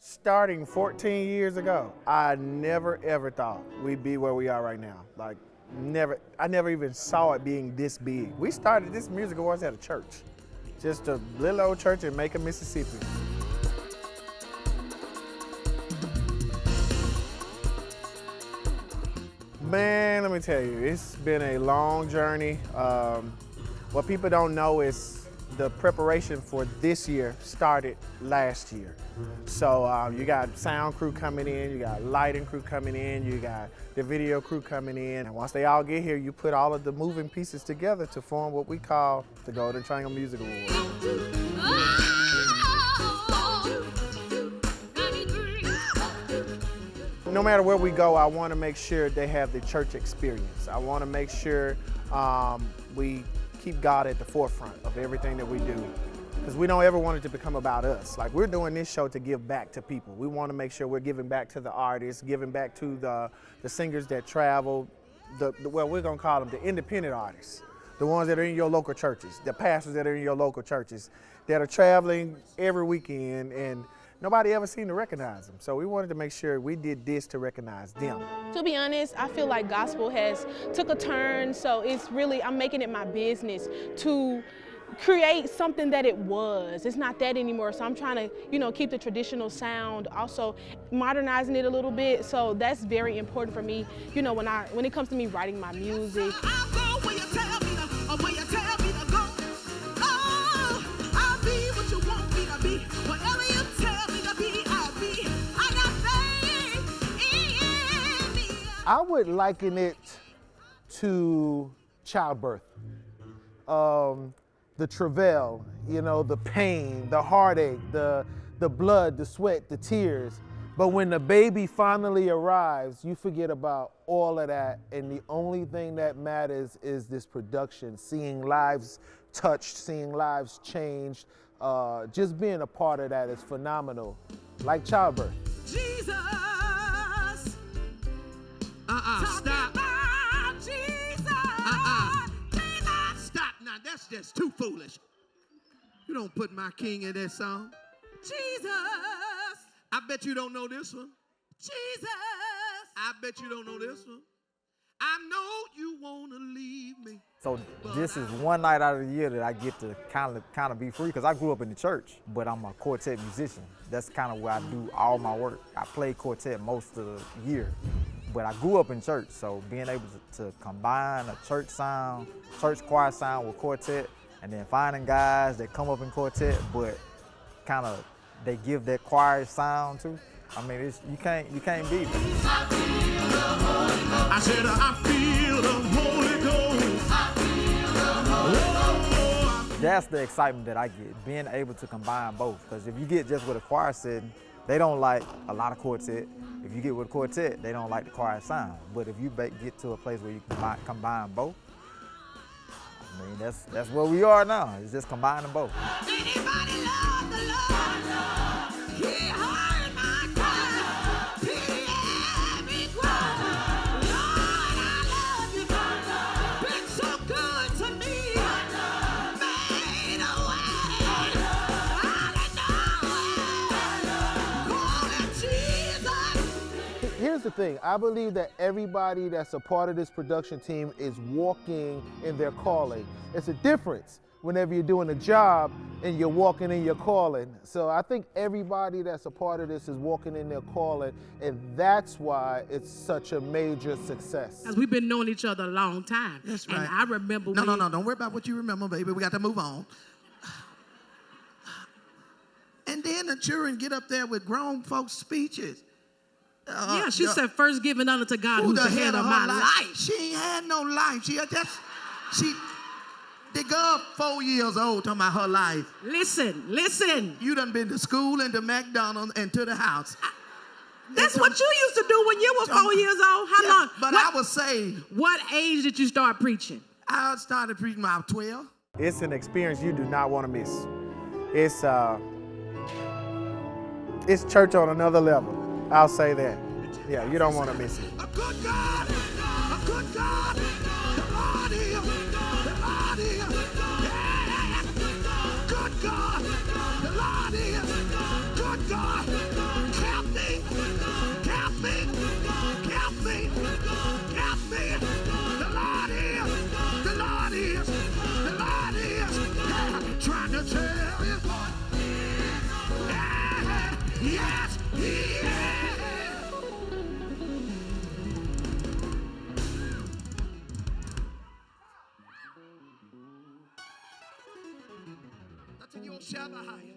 Starting 14 years ago, I never ever thought we'd be where we are right now. Like, I never even saw it being this big. We started this music awards at a church, just a little old church in Macon, Mississippi. Man, let me tell you, it's been a long journey. What people don't know is the preparation for this year started last year. So you got sound crew coming in, you got lighting crew coming in, you got the video crew coming in. And once they all get here, you put all of the moving pieces together to form what we call the Golden Triangle Music Awards. No matter where we go, I want to make sure they have the church experience. I want to make sure we keep God at the forefront of everything that we do, because we don't ever want it to become about us. Like, we're doing this show to give back to people. We want to make sure we're giving back to the artists, giving back to the singers that travel, well, we're going to call them the independent artists, the ones that are in your local churches, the pastors that are in your local churches that are traveling every weekend and nobody ever seemed to recognize them. So we wanted to make sure we did this to recognize them. To be honest, I feel like gospel has took a turn, so it's really, I'm making it my business to create something that it was. It's not that anymore, so I'm trying to, keep the traditional sound, also modernizing it a little bit, so that's very important for me, when it comes to me writing my music. I would liken it to childbirth. The travail, the pain, the heartache, the blood, the sweat, the tears. But when the baby finally arrives, you forget about all of that, and the only thing that matters is this production, seeing lives touched, seeing lives changed. Just being a part of that is phenomenal, like childbirth. Jesus. Stop. Jesus. Stop now, that's just too foolish. You don't put my king in that song. Jesus. I bet you don't know this one. Jesus. I bet you don't know this one. I know you want to leave me. So this is one night out of the year that I get to kind of be free, because I grew up in the church, but I'm a quartet musician. That's kind of where I do all my work. I play quartet most of the year. But I grew up in church, so being able to combine a church sound, church choir sound with quartet, and then finding guys that come up in quartet, but kind of they give that choir sound too. I mean, you can't beat it. I said I feel the Holy Ghost. That's the excitement that I get, being able to combine both. Because if you get just with a choir setting, they don't like a lot of quartet. If you get with a quartet, they don't like the choir sound. But if you get to a place where you can combine both, I mean, that's where we are now. It's just combining both. Anybody love the Lord? He heard my cry. He let me cry. Lord, I love you. Been so good to me. Made a way. Here's the thing, I believe that everybody that's a part of this production team is walking in their calling. It's a difference whenever you're doing a job and you're walking in your calling. So I think everybody that's a part of this is walking in their calling, and that's why it's such a major success. Because we've been knowing each other a long time. That's right. And I remember No, don't worry about what you remember, baby. We got to move on. And then the children get up there with grown folks' speeches. Yeah, she said first giving honor to God who's the head of my life. She ain't had no life. The girl 4 years old talking about her life. Listen. You done been to school and to McDonald's and to the house. That's what you used to do when you were 4 years old. How long? But I was saved. What age did you start preaching? I started preaching when I was 12. It's an experience you do not want to miss. It's church on another level. I'll say that. Yeah, you don't want to miss it. A good God, a good God, the Lord is, good God, the Lord is, good God. Yes, he is. Nothing you shall behind.